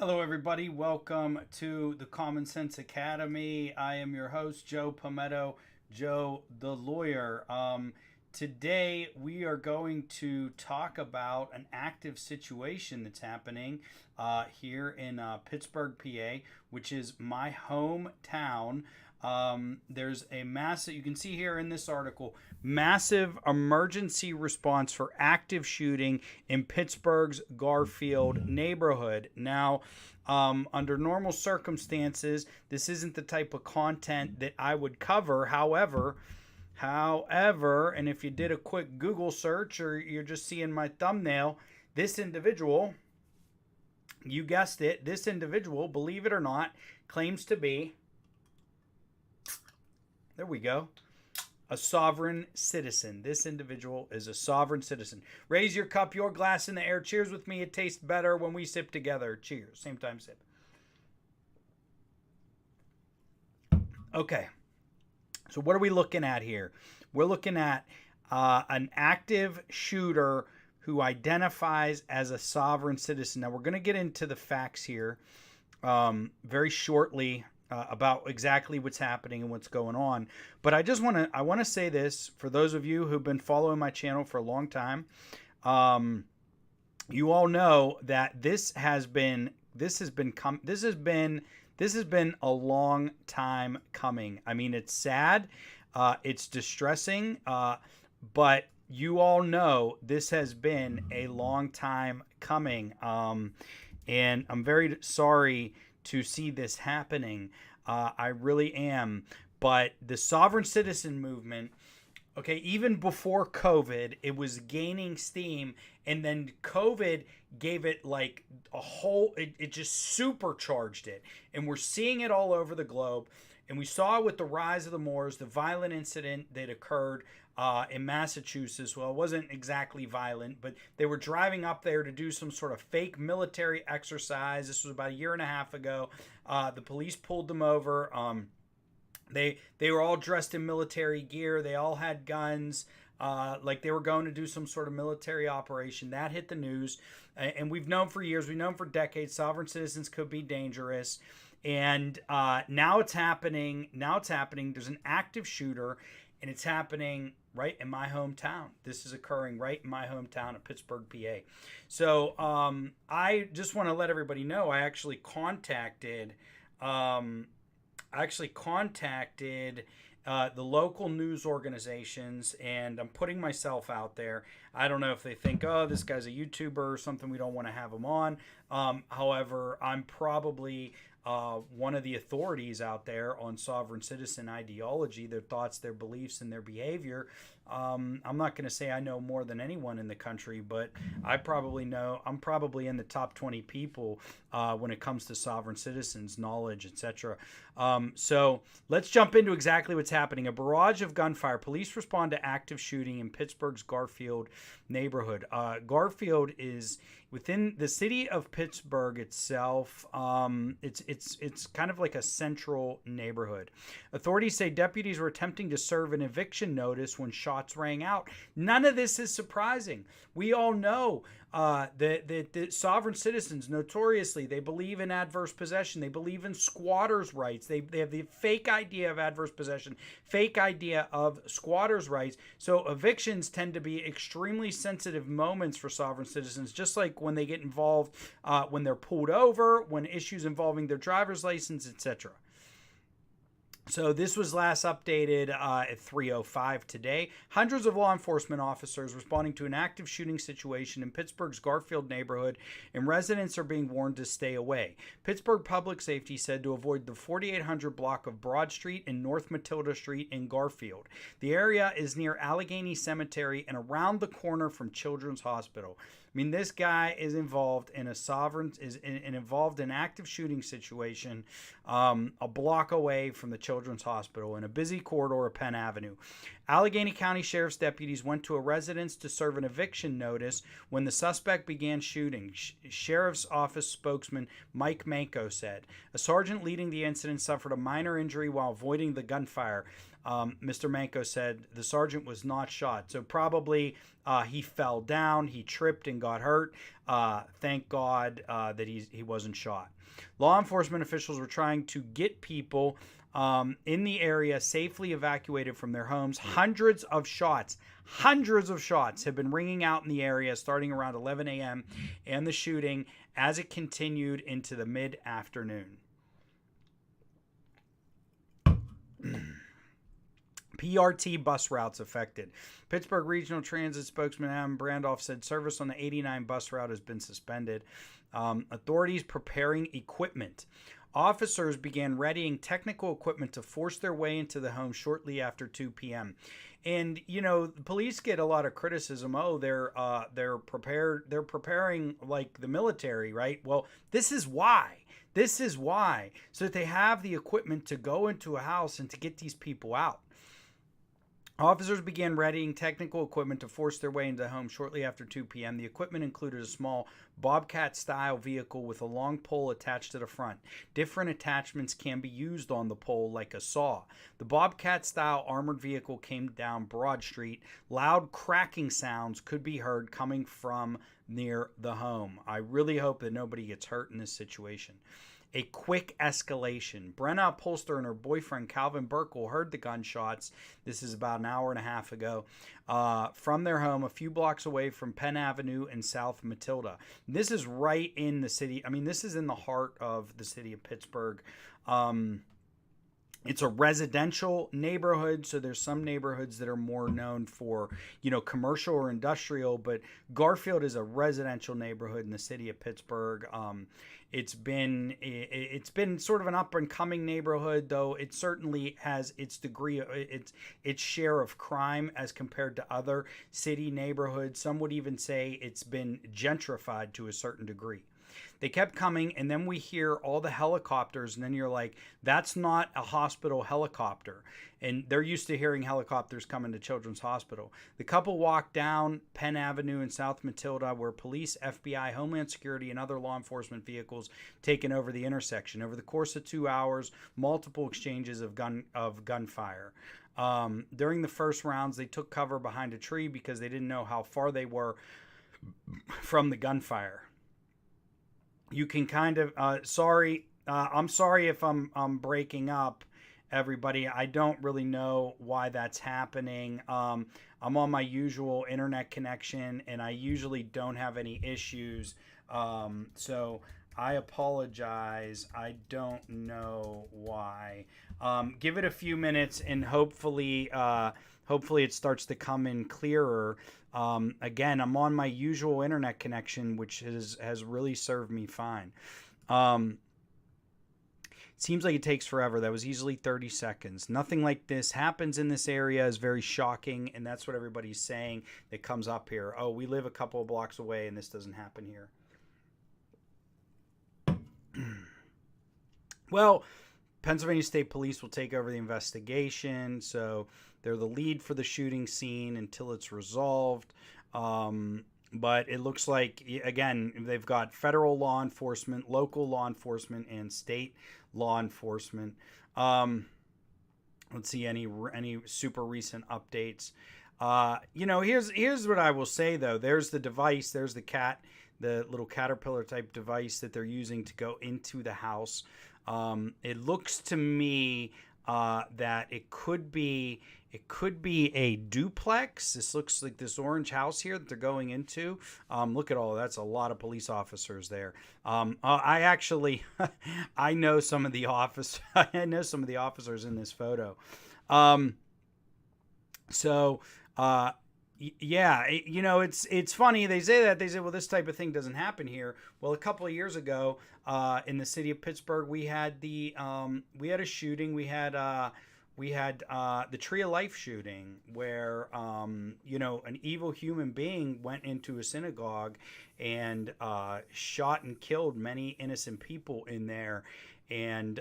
Hello, everybody. Welcome to the Common Sense Academy. I am your host, Joe Palmetto, Joe the lawyer. Today, we are going to talk about an active situation that's happening here in Pittsburgh, PA, which is my hometown. There's a massive, you can see here in this article, massive emergency response for active shooting in Pittsburgh's Garfield neighborhood. Now, under normal circumstances, this isn't the type of content that I would cover. However, and if you did a quick Google search or you're just seeing my thumbnail, this individual, you guessed it, this individual, believe it or not, claims to be, there we go, a sovereign citizen. This individual is a sovereign citizen. Raise your cup, your glass in the air. Cheers with me. It tastes better when we sip together. Cheers. Same time sip. Okay. So what are we looking at here? We're looking at an active shooter who identifies as a sovereign citizen. Now, we're going to get into the facts here very shortly about exactly what's happening and what's going on. But I just want to say this for those of you who've been following my channel for a long time. You all know that this has been a long time coming. I mean, it's sad, it's distressing, but you all know this has been a long time coming, and I'm very sorry to see this happening. I really am. But the sovereign citizen movement, okay, even before COVID, it was gaining steam, and then COVID gave it like a whole, it just supercharged it. And we're seeing it all over the globe. And we saw with the rise of the Moors, the violent incident that occurred in Massachusetts. Well, it wasn't exactly violent, but they were driving up there to do some sort of fake military exercise. This was about a year and a half ago. The police pulled them over. They were all dressed in military gear. They all had guns, like they were going to do some sort of military operation. That hit the news, and we've known for years, we've known for decades, sovereign citizens could be dangerous. And now it's happening. There's an active shooter, and it's happening right in my hometown. This is occurring right in my hometown of Pittsburgh, PA. So I just want to let everybody know I actually contacted the local news organizations, and I'm putting myself out there. I don't know if they think, oh, this guy's a YouTuber or something, we don't want to have him on. However, I'm probably one of the authorities out there on sovereign citizen ideology, their thoughts, their beliefs, and their behavior. I'm not going to say I know more than anyone in the country, but I'm probably in the top 20 people when it comes to sovereign citizens, knowledge, etc. So let's jump into exactly what's happening. A barrage of gunfire. Police respond to active shooting in Pittsburgh's Garfield neighborhood. Garfield is within the city of Pittsburgh itself. It's kind of like a central neighborhood. Authorities say deputies were attempting to serve an eviction notice when shots rang out. None of this is surprising. We all know that sovereign citizens, notoriously, they believe in adverse possession. They believe in squatters' rights. They have the fake idea of adverse possession, fake idea of squatters' rights. So evictions tend to be extremely sensitive moments for sovereign citizens, just like when they get involved, when they're pulled over, when issues involving their driver's license, etc. So this was last updated at 3:05 today. Hundreds of law enforcement officers responding to an active shooting situation in Pittsburgh's Garfield neighborhood, and residents are being warned to stay away. Pittsburgh Public Safety said to avoid the 4800 block of Broad Street and North Matilda Street in Garfield. The area is near Allegheny Cemetery and around the corner from Children's Hospital. I mean, this guy is involved in involved in an active shooting situation a block away from the Children's Hospital in a busy corridor of Penn Avenue. Allegheny County Sheriff's deputies went to a residence to serve an eviction notice when the suspect began shooting. Sheriff's Office spokesman Mike Manko said. A sergeant leading the incident suffered a minor injury while avoiding the gunfire. Mr. Manko said the sergeant was not shot. So probably he fell down, he tripped and got hurt. Thank God that he wasn't shot. Law enforcement officials were trying to get people in the area safely evacuated from their homes. Hundreds of shots have been ringing out in the area starting around 11 a.m. and the shooting as it continued into the mid-afternoon. PRT bus routes affected. Pittsburgh Regional Transit spokesman Adam Brandoff said service on the 89 bus route has been suspended. Authorities preparing equipment. Officers began readying technical equipment to force their way into the home shortly after 2 p.m. And the police get a lot of criticism. Oh, they're prepared. They're preparing like the military, right? Well, this is why. So that they have the equipment to go into a house and to get these people out. Officers began readying technical equipment to force their way into the home shortly after 2 p.m. The equipment included a small Bobcat-style vehicle with a long pole attached to the front. Different attachments can be used on the pole like a saw. The Bobcat-style armored vehicle came down Broad Street. Loud cracking sounds could be heard coming from near the home. I really hope that nobody gets hurt in this situation. A quick escalation. Brenna Upholster and her boyfriend Calvin Burkle heard the gunshots. This is about an hour and a half ago from their home a few blocks away from Penn Avenue and South Matilda. This is right in the city. I mean, this is in the heart of the city of Pittsburgh. It's a residential neighborhood, so there's some neighborhoods that are more known for, commercial or industrial, but Garfield is a residential neighborhood in the city of Pittsburgh. It's been sort of an up and coming neighborhood, though it certainly has its degree, its share of crime as compared to other city neighborhoods. Some would even say it's been gentrified to a certain degree. They kept coming, and then we hear all the helicopters, and then you're like, that's not a hospital helicopter. And they're used to hearing helicopters coming to Children's Hospital. The couple walked down Penn Avenue in South Matilda, where police, FBI, Homeland Security, and other law enforcement vehicles taken over the intersection. Over the course of 2 hours, multiple exchanges of gunfire. During the first rounds, they took cover behind a tree because they didn't know how far they were from the gunfire. You can kind of, I'm sorry if I'm breaking up, everybody. I don't really know why that's happening. I'm on my usual internet connection, and I usually don't have any issues. So I apologize. I don't know why. Give it a few minutes, and hopefully it starts to come in clearer. Again, I'm on my usual internet connection, which has really served me fine. Seems like it takes forever. That was easily 30 seconds. Nothing like this happens in this area is very shocking, and that's what everybody's saying that comes up here. Oh, we live a couple of blocks away, and this doesn't happen here. Well, Pennsylvania State Police will take over the investigation, so they're the lead for the shooting scene until it's resolved. But it looks like, again, they've got federal law enforcement, local law enforcement, and state law enforcement. Let's see any super recent updates. Here's what I will say, though. There's the device. There's the little caterpillar type device that they're using to go into the house. It looks to me that it could be a duplex. This looks like this orange house here that they're going into. Look at all that's a lot of police officers there. I actually I know some of the officers in this photo. Yeah, it's funny. They say, well, this type of thing doesn't happen here. Well, a couple of years ago, in the city of Pittsburgh, we had a shooting. We had the Tree of Life shooting where, an evil human being went into a synagogue and shot and killed many innocent people in there. and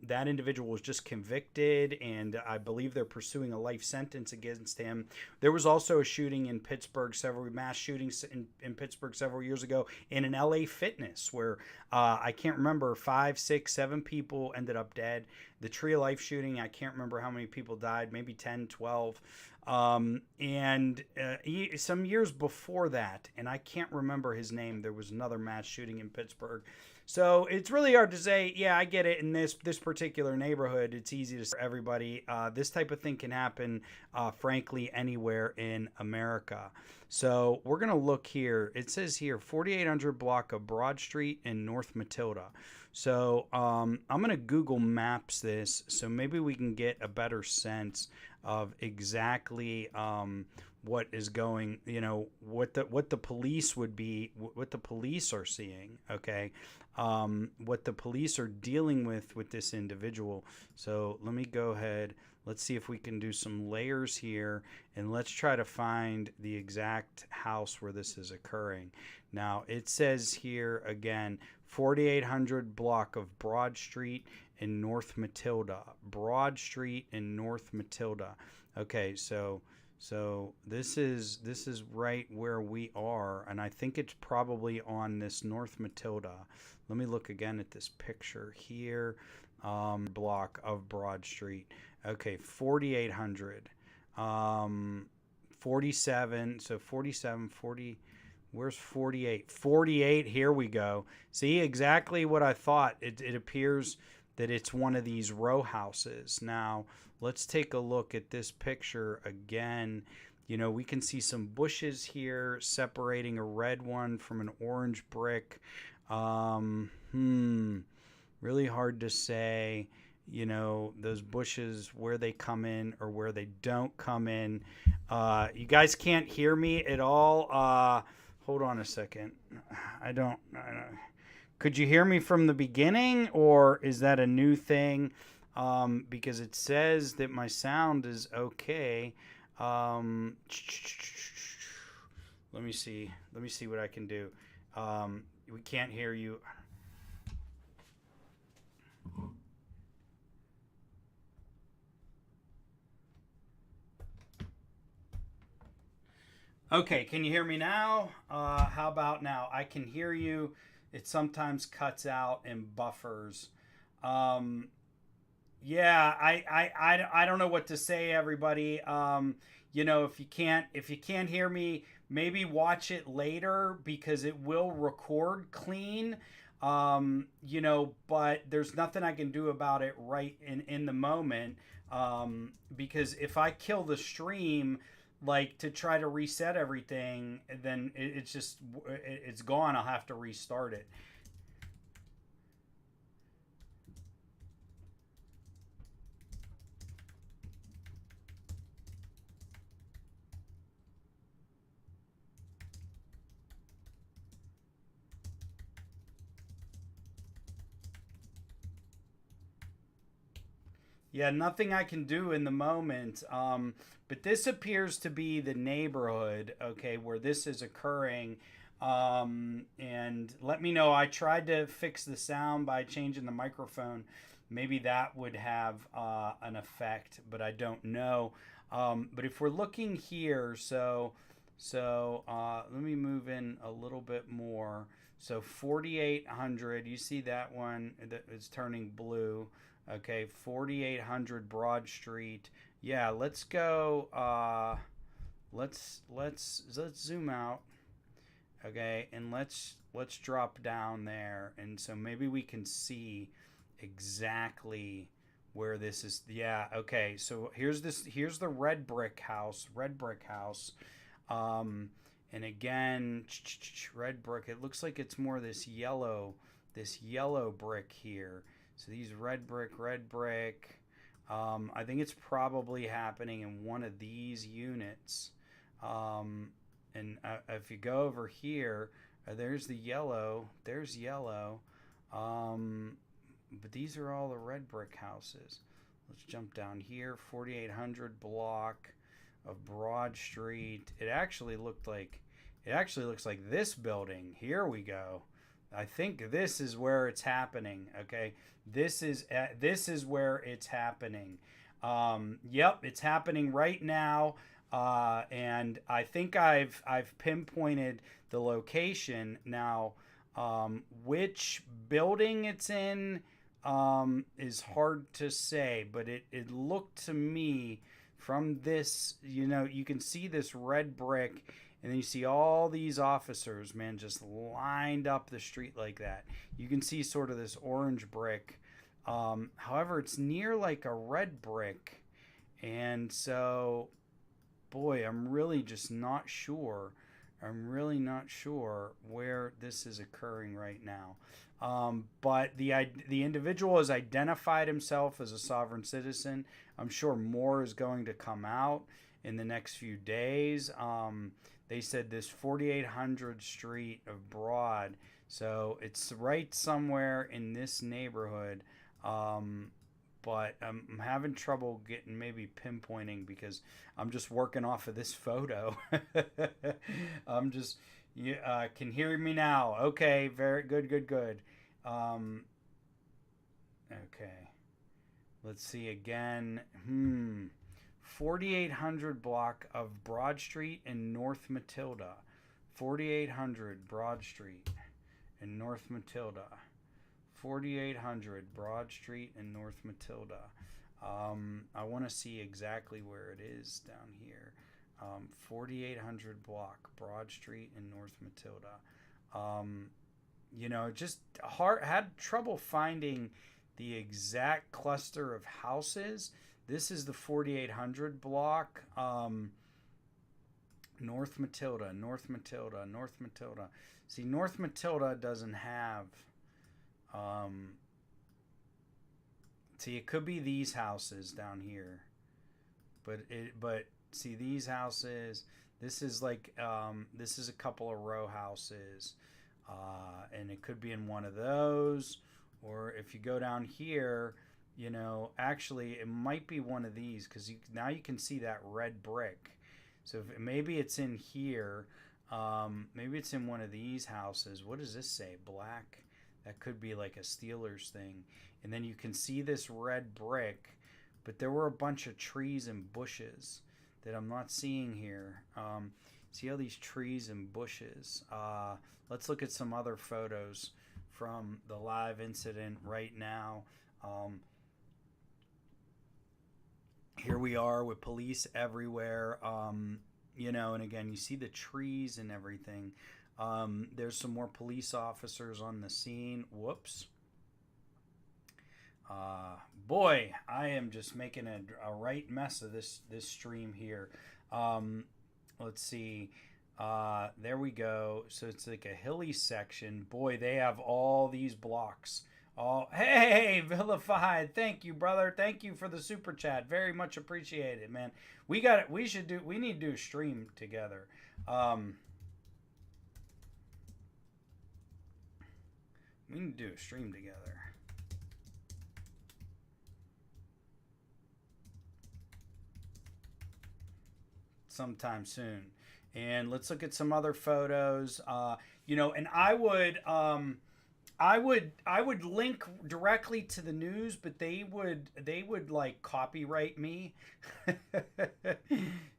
that individual was just convicted, and I believe they're pursuing a life sentence against him. There was also a shooting in Pittsburgh, several mass shootings in Pittsburgh several years ago in an LA Fitness where I can't remember, 5, 6, 7 people ended up dead. The Tree of Life shooting, I can't remember how many people died, maybe 10, 12. And some years before that, and I can't remember his name, there was another mass shooting in Pittsburgh. So it's really hard to say, yeah, I get it. In this particular neighborhood, it's easy to say for everybody. This type of thing can happen, frankly, anywhere in America. So we're going to look here. It says here, 4800 block of Broad Street in North Matilda. So I'm going to Google Maps this, so maybe we can get a better sense of exactly what is going, what the police would be, what the police are seeing, okay, what the police are dealing with this individual. So let me go ahead. Let's see if we can do some layers here, and let's try to find the exact house where this is occurring. Now, it says here again, 4800 block of Broad Street in North Matilda. Broad Street in North Matilda. Okay, so this is right where we are, and I think it's probably on this North Matilda. Let me look again at this picture here. Block of Broad Street. Okay, 4800. 47. So 47, 40. Where's 48? 48. Here we go. See, exactly what I thought. It appears that it's one of these row houses. Now, let's take a look at this picture again. We can see some bushes here separating a red one from an orange brick. Really hard to say, those bushes, where they come in or where they don't come in. You guys can't hear me at all. Hold on a second. I don't. Could you hear me from the beginning, or is that a new thing? Because it says that my sound is okay. Let me see. Let me see what I can do. We can't hear you. Okay, can you hear me now? How about now? I can hear you. It sometimes cuts out and buffers. Yeah, I don't know what to say, everybody. If you can't hear me, maybe watch it later because it will record clean. But there's nothing I can do about it right in the moment. Because if I kill the stream, like to try to reset everything, then it's gone. I'll have to restart it. Yeah, nothing I can do in the moment. But this appears to be the neighborhood, okay, where this is occurring. And let me know. I tried to fix the sound by changing the microphone. Maybe that would have an effect, but I don't know. But if we're looking here, let me move in a little bit more. So 4800, you see that one that is turning blue. Okay, 4800 Broad Street. Yeah, let's go. Let's zoom out. Okay, and let's drop down there, and so maybe we can see exactly where this is. Yeah. Okay. So here's the red brick house. And again, red brick. It looks like it's more this yellow brick here. So these red brick. I think it's probably happening in one of these units. And if you go over here, there's the yellow. There's yellow. But these are all the red brick houses. Let's jump down here. 4800 block of Broad Street. It actually looks like this building. Here we go. I think this is where it's happening. Okay, this is where it's happening. Yep, it's happening right now. And I think I've pinpointed the location now. Which building it's in is hard to say, but it looked to me from this, you can see this red brick, and then you see all these officers, man, just lined up the street like that. You can see sort of this orange brick. However, it's near like a red brick. And so, boy, I'm really just not sure. I'm really not sure where this is occurring right now. But the individual has identified himself as a sovereign citizen. I'm sure more is going to come out in the next few days. They said this 4800 Street of Broad, so it's right somewhere in this neighborhood. But I'm having trouble getting maybe pinpointing because I'm just working off of this photo. I'm just you can hear me now. Okay, very good, good, good. Okay, let's see again. 4800 block of Broad Street in North Matilda. 4800 Broad Street in North Matilda. 4800 Broad Street in North Matilda. I want to see exactly where it is down here. 4800 block Broad Street in North Matilda. Just had trouble finding the exact cluster of houses. This is the 4800 block. North Matilda, North Matilda, North Matilda. See, North Matilda doesn't have. See, it could be these houses down here, but see these houses. This is like this is a couple of row houses, and it could be in one of those, or if you go down here, actually it might be one of these because now you can see that red brick. So maybe it's in here. Maybe it's in one of these houses. What does this say? Black. That could be like a Steelers thing. And then you can see this red brick, but there were a bunch of trees and bushes that I'm not seeing here. See all these trees and bushes. Let's look at some other photos from the live incident right now. Here we are with police everywhere. And again, you see the trees and everything. There's some more police officers on the scene. Whoops. Boy, I am just making a right mess of this stream here. Let's see. There we go. So it's like a hilly section. Boy, they have all these blocks. Oh, hey, Vilified. Thank you, brother. Thank you for the super chat. Very much appreciated, man. We got it. We need to do a stream together. We need to do a stream together. Sometime soon. And let's look at some other photos. And I would link directly to the news, but they would like copyright me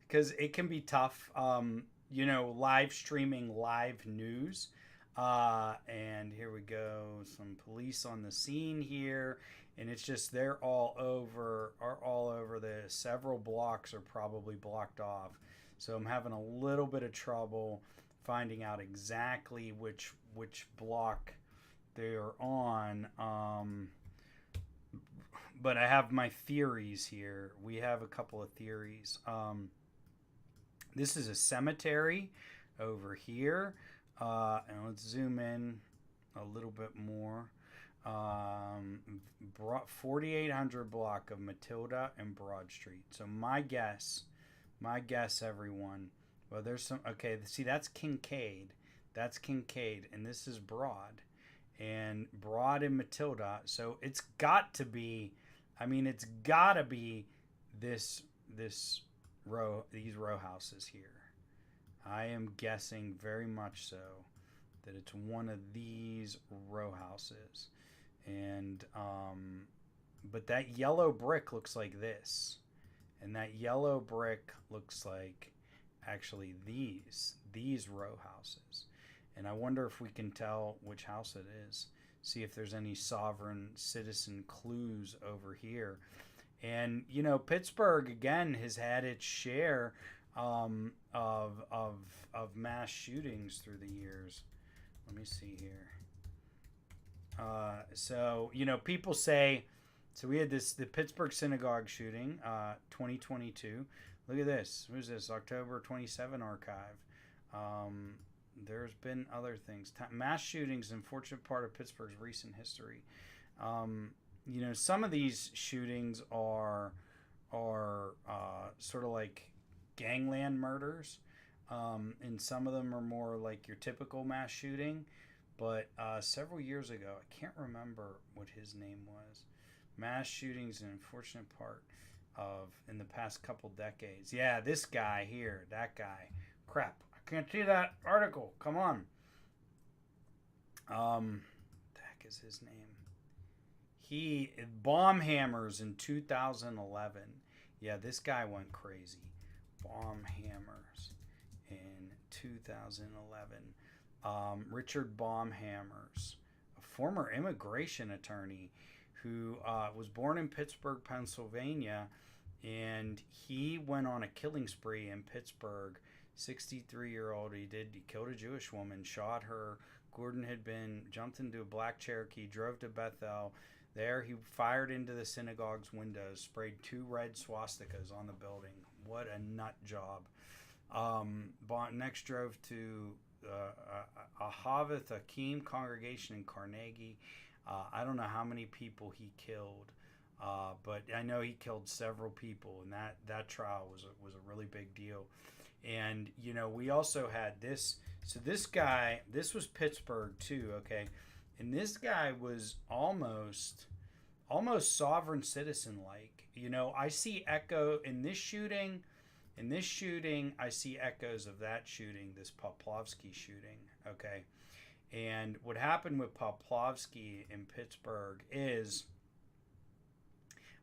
because it can be tough. Live streaming live news. And here we go. Some police on the scene here, and it's just they're all over. The several blocks are probably blocked off, so I'm having a little bit of trouble finding out exactly which block they're on. But I have my theories here. We have a couple of theories. This is a cemetery over here. And let's zoom in a little bit more. 4800 block of Matilda and Broad Street. So my guess, everyone. Well, there's some. Okay, see, that's Kincaid. And this is Broad. And Broad and Matilda. So it's got to be. It's got to be this row. These row houses here. I am guessing very much so that it's one of these row houses. And but that yellow brick looks like this, and that yellow brick looks like actually these row houses. And I wonder if we can tell which house it is. See if there's any sovereign citizen clues over here. And you know, Pittsburgh again has had its share of mass shootings through the years. Let me see here. So you know, people say. So we had the Pittsburgh synagogue shooting, 2022. Look at this. Who's this? October 27 archive. There's been other things. Mass shootings, unfortunate part of Pittsburgh's recent history. You know, some of these shootings are sort of like gangland murders, and some of them are more like your typical mass shooting. But several years ago, I can't remember what his name was. Mass shootings, an unfortunate part of in the past couple decades. Yeah, this guy here, that guy. Crap, I can't see that article. Come on. The heck is his name? He bomb hammers in 2011. Yeah, this guy went crazy. Bomb hammers in 2011. Richard Baumhammers, a former immigration attorney who was born in Pittsburgh, Pennsylvania, and he went on a killing spree in Pittsburgh. 63-year-old, he killed a Jewish woman, shot her. Gordon had jumped into a black Cherokee, drove to Bethel. There he fired into the synagogue's windows, sprayed 2 red swastikas on the building. What a nut job. Next drove to Ahavath Akim congregation in Carnegie. I don't know how many people he killed, but I know he killed several people, and that trial was a really big deal. And you know, we also had this. So this guy, this was Pittsburgh too, okay, and this guy was almost sovereign citizen like. You know, I see echo in this shooting. In this shooting, I see echoes of that shooting, this Poplovsky shooting, okay. And what happened with Poplovsky in Pittsburgh is,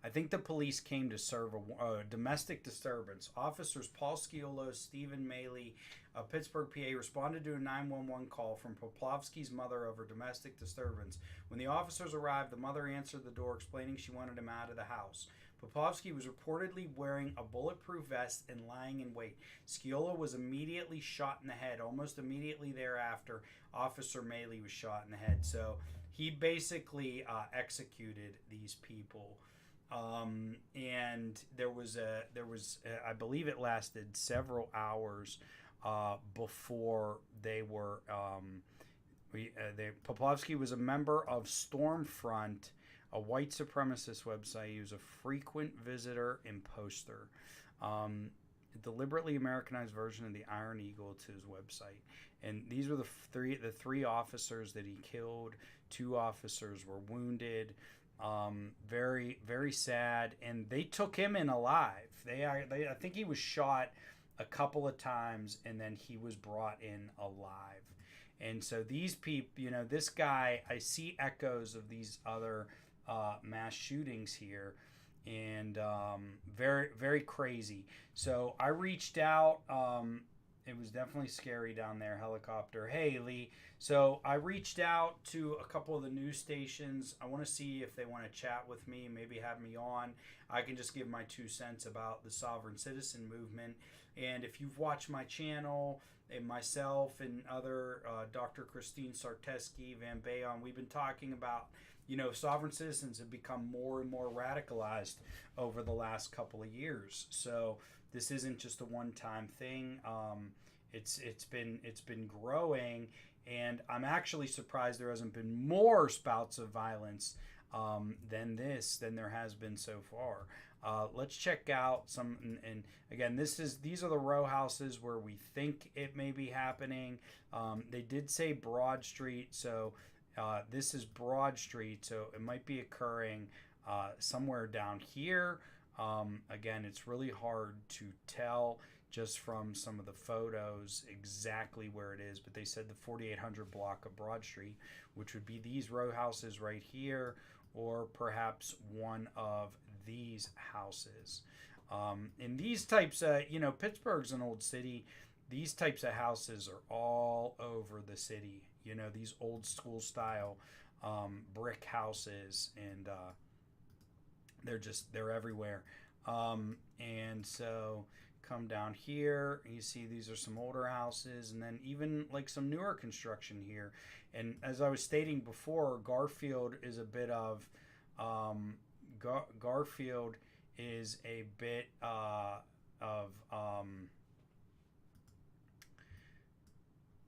I think the police came to serve a domestic disturbance. Officers Paul Sciolo, Stephen Maley of Pittsburgh, PA, responded to a 911 call from Poplovsky's mother over domestic disturbance. When the officers arrived, the mother answered the door, explaining she wanted him out of the house. Poplovsky was reportedly wearing a bulletproof vest and lying in wait. Sciolo was immediately shot in the head. Almost immediately thereafter, Officer Maley was shot in the head. So he basically executed these people. And there was I believe it lasted several hours before they were. Poplovsky was a member of Stormfront, a white supremacist website. He was a frequent visitor and poster. Deliberately Americanized version of the Iron Eagle to his website. And these were the three officers that he killed. 2 officers were wounded. Very, very sad. And they took him in alive. I think he was shot a couple of times, and then he was brought in alive. And so these people, you know, this guy, I see echoes of these other mass shootings here, and very, very crazy. So I reached out. It was definitely scary down there, helicopter. Hey, Lee. So I reached out to a couple of the news stations. I want to see if they want to chat with me, maybe have me on. I can just give my 2 cents about the sovereign citizen movement. And if you've watched my channel, and myself and other Dr. Christine Sarteski, Van Bayon, we've been talking about, you know, sovereign citizens have become more and more radicalized over the last couple of years. So this isn't just a one-time thing. It's been growing, and I'm actually surprised there hasn't been more spouts of violence than there has been so far. Let's check out some, and again, these are the row houses where we think it may be happening. They did say Broad Street, so this is Broad Street, so it might be occurring somewhere down here. Again, it's really hard to tell just from some of the photos exactly where it is. But they said the 4800 block of Broad Street, which would be these row houses right here, or perhaps one of these houses. And these types of, Pittsburgh's an old city. These types of houses are all over the city. These old school style brick houses, and they're everywhere. And so come down here, you see these are some older houses, and then even like some newer construction here. And as I was stating before, Garfield is a bit of Garfield is a bit of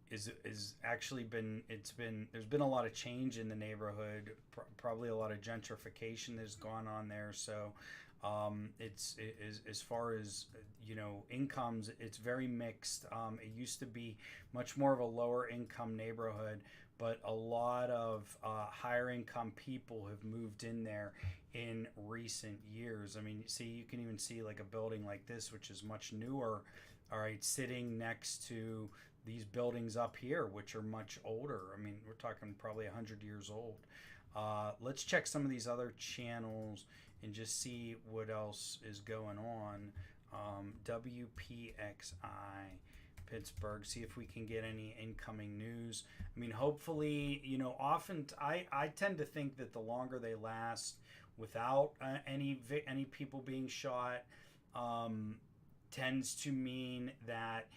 is actually there's been a lot of change in the neighborhood, probably a lot of gentrification that's gone on there. So it's as far as incomes, it's very mixed. It used to be much more of a lower income neighborhood, but a lot of higher income people have moved in there in recent years. I mean, you can even see like a building like this, which is much newer, all right, sitting next to these buildings up here, which are much older. I mean, we're talking probably 100 years old. Let's check some of these other channels and just see what else is going on. WPXI Pittsburgh, see if we can get any incoming news. I mean, hopefully, often I tend to think that the longer they last without any people being shot tends to mean that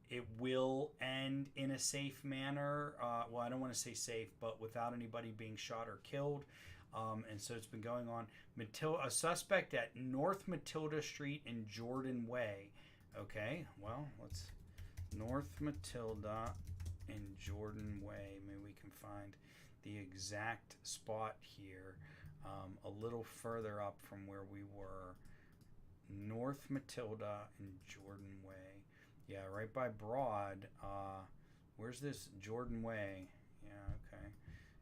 it will end in a safe manner. Well, I don't want to say safe, but without anybody being shot or killed. And so it's been going on. A suspect at North Matilda Street and Jordan Way. Okay, well, let's North Matilda and Jordan Way. Maybe we can find the exact spot here. A little further up from where we were. North Matilda and Jordan Way. Yeah, right by Broad. Where's this Jordan Way? Yeah, okay.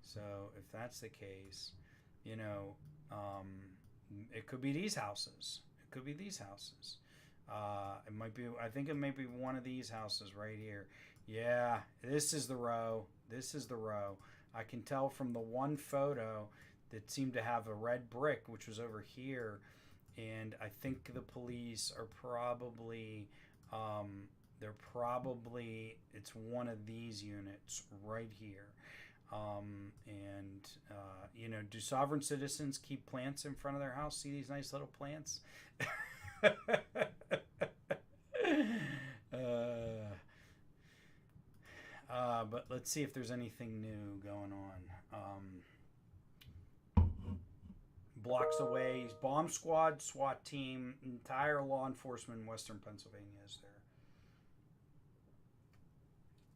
So if that's the case, it could be these houses. It could be these houses. It might be. I think it might be one of these houses right here. Yeah, this is the row. This is the row. I can tell from the one photo that seemed to have a red brick, which was over here, and I think the police are probably. It's one of these units right here. Do sovereign citizens keep plants in front of their house? See these nice little plants? But let's see if there's anything new going on. Blocks away, bomb squad, SWAT team, entire law enforcement in Western Pennsylvania is there.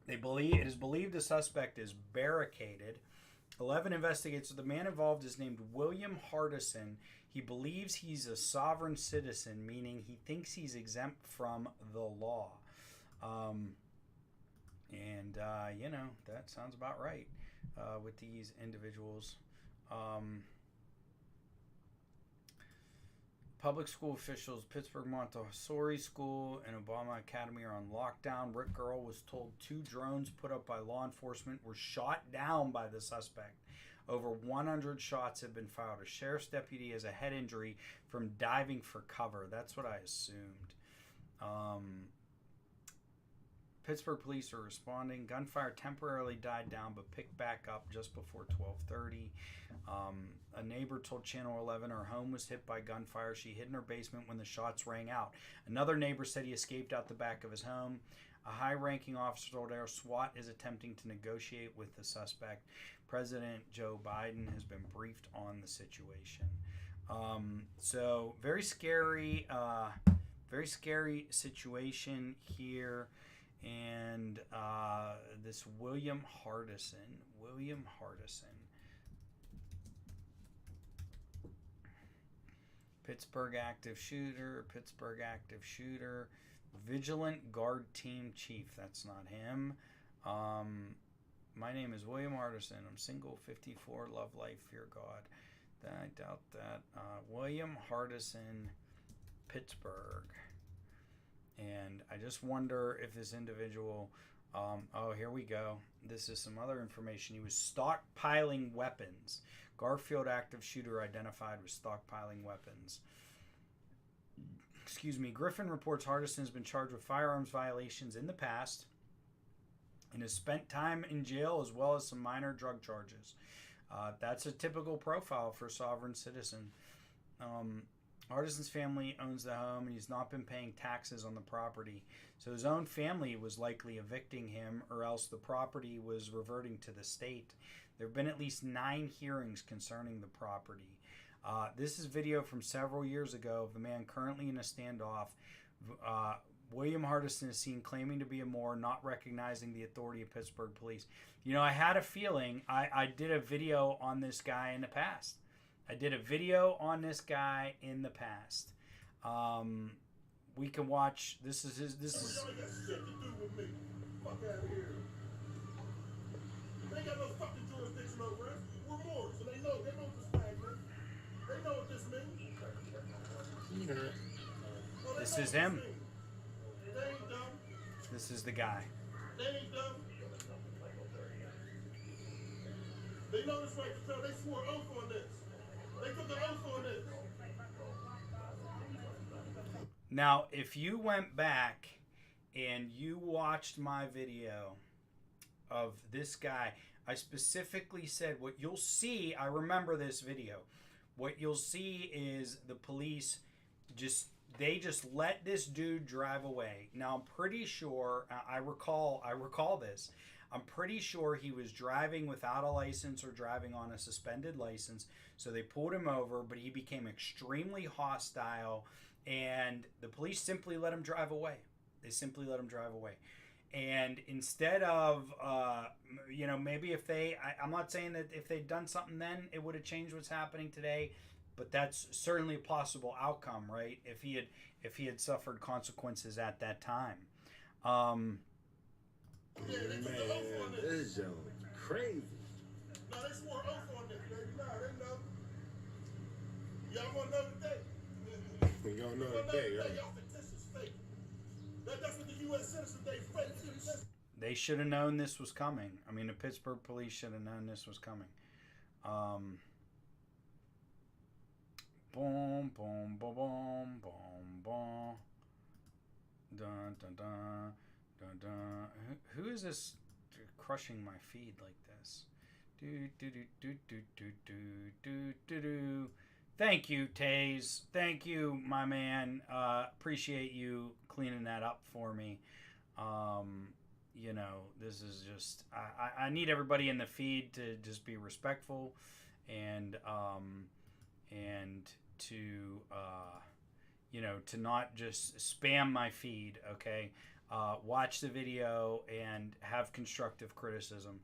It is believed the suspect is barricaded. 11 investigators. So the man involved is named William Hardison. He believes he's a sovereign citizen, meaning he thinks he's exempt from the law. That sounds about right with these individuals. Public school officials, Pittsburgh Montessori School and Obama Academy are on lockdown. Rick Earl was told 2 drones put up by law enforcement were shot down by the suspect. Over 100 shots have been fired. A sheriff's deputy has a head injury from diving for cover. That's what I assumed. Pittsburgh police are responding. Gunfire temporarily died down but picked back up just before 12:30. A neighbor told Channel 11 her home was hit by gunfire. She hid in her basement when the shots rang out. Another neighbor said he escaped out the back of his home. A high-ranking officer told her SWAT is attempting to negotiate with the suspect. President Joe Biden has been briefed on the situation. So very scary situation here. And this William Hardison. Pittsburgh active shooter. Vigilant Guard Team Chief. That's not him. My name is William Hardison. I'm single, 54, love life, fear God. I doubt that. William Hardison, Pittsburgh. And I just wonder if this individual, oh, here we go. This is some other information. He was stockpiling weapons. Garfield active shooter identified with stockpiling weapons. Excuse me. Griffin reports Hardison has been charged with firearms violations in the past and has spent time in jail as well as some minor drug charges. That's a typical profile for a sovereign citizen. Hardison's family owns the home and he's not been paying taxes on the property. So his own family was likely evicting him, or else the property was reverting to the state. There have been at least 9 hearings concerning the property. This is video from several years ago of the man currently in a standoff. William Hardison is seen claiming to be a Moor, not recognizing the authority of Pittsburgh police. You know, I had a feeling. I did a video on this guy in the past. We can watch. This is his. This is. Y'all got shit to do with me. Fuck out of here. They ain't got no fucking jurisdiction over us. We're Moors, so they know this flag, man. They know what this means. Well, This is him. They ain't dumb. This is the guy. They ain't dumb. They know this right to tell. They swore oath on this. They took an oath on this. Now, if you went back and you watched my video of this guy, I specifically said what you'll see. I remember this video. What you'll see is the police just let this dude drive away. Now, I'm pretty sure I recall this. I'm pretty sure he was driving without a license or driving on a suspended license. So they pulled him over, but he became extremely hostile, and the police simply let him drive away. And instead of, maybe if I'm not saying that if they'd done something then, it would have changed what's happening today, but that's certainly a possible outcome, right? If he had suffered consequences at that time. Man, this is crazy. No, they swore oath on this, baby. Nah, they know. Y'all want to know today? We gonna know today, right? Y'all fictitious fake. That's what the U.S. citizens, they fake. They should have known this was coming. I mean, the Pittsburgh police should have known this was coming. Boom, boom, boom, boom, boom, boom. Dun, dun, dun, dun, dun. Who is this crushing my feed like this? Do, do, do, do, do, do, do, do, do. Thank you, Taze. Thank you, my man. Appreciate you cleaning that up for me. This is just I need everybody in the feed to just be respectful and to not just spam my feed. Okay, watch the video and have constructive criticism.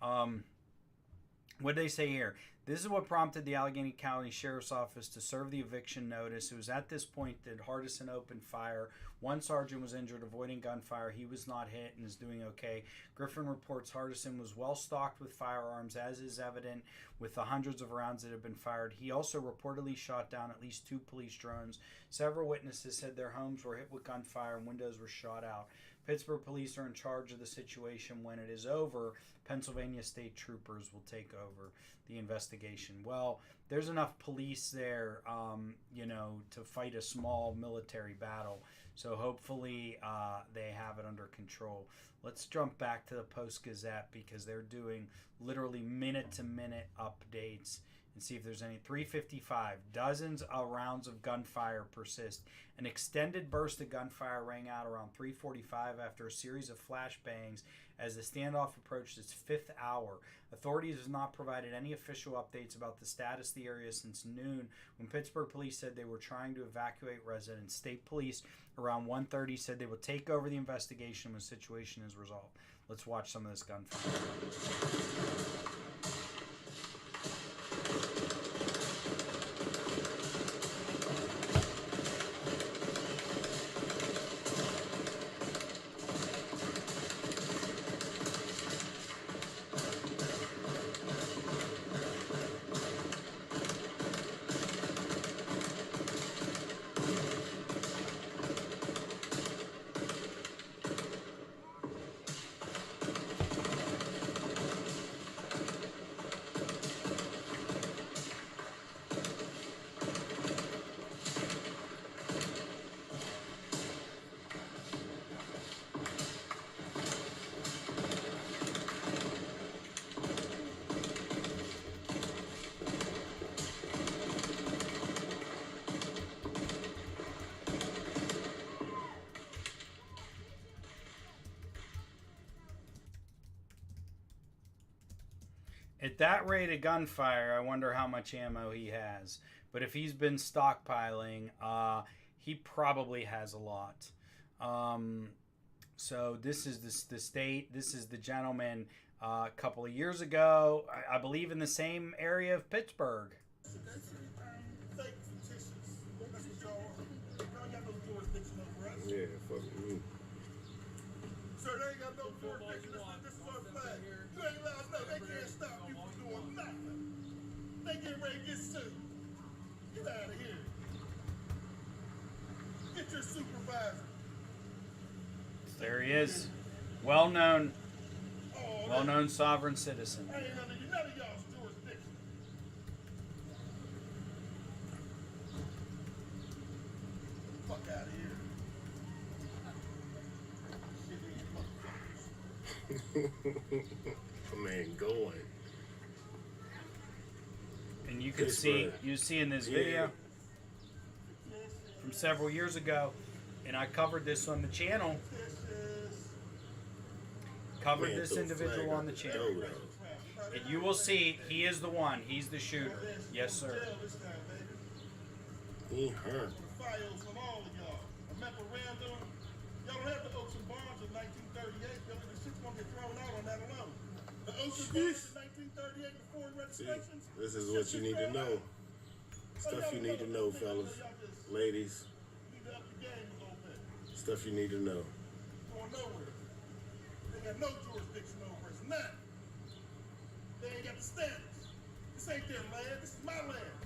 What did they say here? This is what prompted the Allegheny County Sheriff's Office to serve the eviction notice. It was at this point that Hardison opened fire. One sergeant was injured, avoiding gunfire. He was not hit and is doing okay. Griffin reports Hardison was well stocked with firearms, as is evident with the hundreds of rounds that have been fired. He also reportedly shot down at least 2 police drones. Several witnesses said their homes were hit with gunfire and windows were shot out. Pittsburgh police are in charge of the situation. When it is over, Pennsylvania state troopers will take over the investigation. Well, there's enough police there, to fight a small military battle. So hopefully they have it under control. Let's jump back to the Post-Gazette because they're doing literally minute-to-minute updates and see if there's any. 3:55. Dozens of rounds of gunfire persist. An extended burst of gunfire rang out around 3:45 after a series of flashbangs as the standoff approached its 5th hour. Authorities have not provided any official updates about the status of the area since noon, when Pittsburgh police said they were trying to evacuate residents. State police around 1:30 said they will take over the investigation when the situation is resolved. Let's watch some of this gunfire. At that rate of gunfire, I wonder how much ammo he has. But if he's been stockpiling, he probably has a lot. So this is the state. This is the gentleman a couple of years ago, I believe in the same area of Pittsburgh. Fake fictitious. That's what y'all are. Y'all got no jurisdiction over us. Yeah, fuck me. Sir, they ain't got no jurisdiction. This is our flag. You ain't allowed to know. They can't stop you from doing nothing. They get ready to get sued. Get out of here. Get your supervisor. There he is. Well-known Oh, sovereign citizen. I ain't none of y'all's jurisdiction. Fuck out of here. Shit, these motherfuckers. Man, going. And you can see in this video from several years ago, and I covered this on the channel. Covered this individual on the channel. And you will see he is the one. He's the shooter. Yes, sir. He hurt. Files from all of y'all. A memorandum. Y'all don't have the oaths and bonds of 1938. Billy, the shit's gonna get thrown out on that alone. The oaths and bonds of 1938 before registrations. This is what you need to know. Stuff you need to know, fellas. Ladies. Need to up the game a little bit. Stuff you need to know. Going nowhere. They got no jurisdiction over us. None. They ain't got the standards. This ain't their land. This is my land.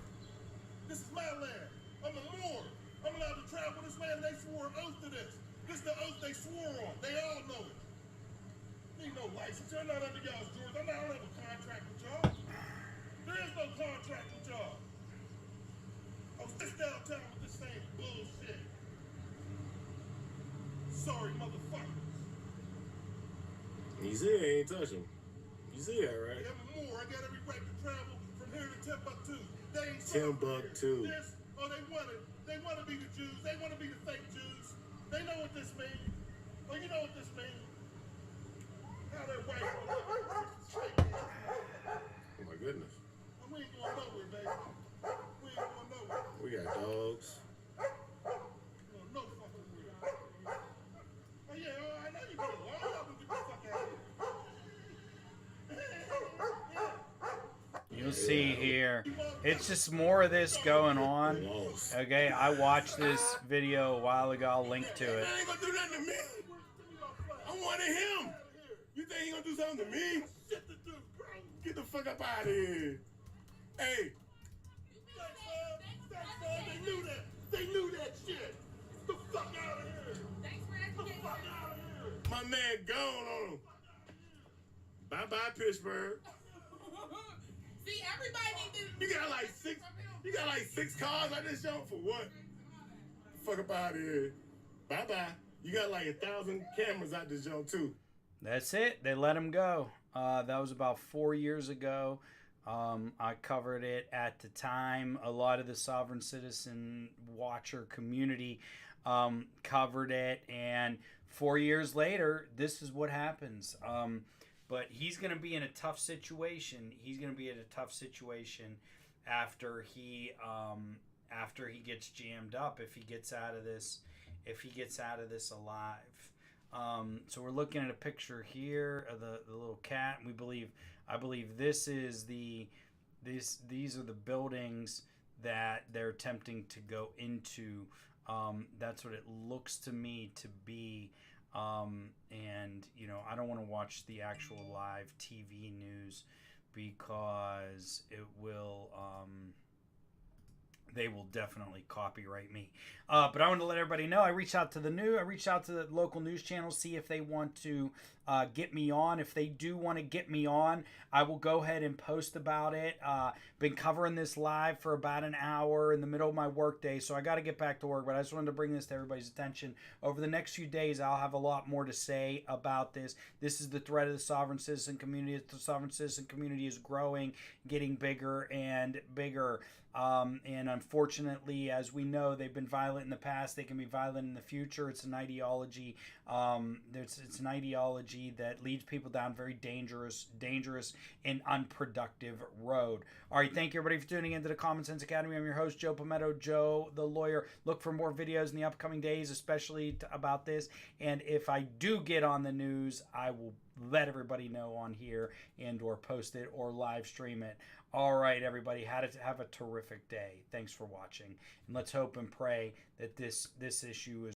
This is my land. I'm a Moor. I'm allowed to travel this land. They swore an oath to this. This is the oath they swore on. They all know it. Need no license. You're not under y'all's jurisdiction. I don't have a contract with y'all. There is no contract with y'all. I was just downtown with this same bullshit. Sorry, motherfuckers. He's here, he ain't touch him. He's here, right? I'm a Moor. I got every right to travel from here to Timbuktu. They ain't Timbuktu. This, oh, they want to be the Jews. They want to be the fake Jews. They know what this means. Oh, you know what this means. How they're white. Oh my goodness. We ain't going nowhere, baby. We ain't going nowhere. We got dogs. No fucking way. Oh, yeah, I know you better lie. Y'all can get the fuck out of here. You'll see here. It's just more of this going on. Lost. Okay, I watched this video a while ago. I'll link to it. That ain't gonna do nothing to me. I wanted him. You think he gonna do something to me? Shit to do, bro. Get the fuck up out of here. Hey, Thanks, man. They knew that. They knew that shit. Get the fuck out of here. Thanks for Get the educating fuck me. out of here. my man gone on him. Bye-bye, Pittsburgh. See, everybody needs to. You got like six cars I just showed for what? Fuck up out of here. Bye-bye. You got like 1,000 cameras out this joint too. That's it. They let him go. That was about 4 years ago. I covered it at the time. A lot of the sovereign citizen watcher community covered it. And 4 years later, this is what happens. But he's going to be in a tough situation. He's going to be in a tough situation after he gets jammed up. If he gets out of this, alive. So we're looking at a picture here of the little cat. And I believe this is these are the buildings that they're attempting to go into. That's what it looks to me to be. And you know, I don't want to watch the actual live TV news because it will they will definitely copyright me. But I want to let everybody know I reached out to the local news channels, see if they want to get me on. If they do want to get me on, I will go ahead and post about it. Been covering this live for about an hour in the middle of my workday, so I got to get back to work. But I just wanted to bring this to everybody's attention. Over the next few days, I'll have a lot more to say about this. This is the threat of the sovereign citizen community. The sovereign citizen community is growing, getting bigger and bigger. And unfortunately, as we know, they've been violent in the past. They can be violent in the future. It's an ideology. It's an ideology ideology that leads people down very dangerous and unproductive road. All right, thank you everybody for tuning into the Common Sense Academy. I'm your host, Joe Palmetto, Joe the Lawyer. Look for more videos in the upcoming days, especially about this. And if I do get on the news, I will let everybody know on here and or post it or live stream it. All right, everybody, have a terrific day. Thanks for watching. And let's hope and pray that this issue is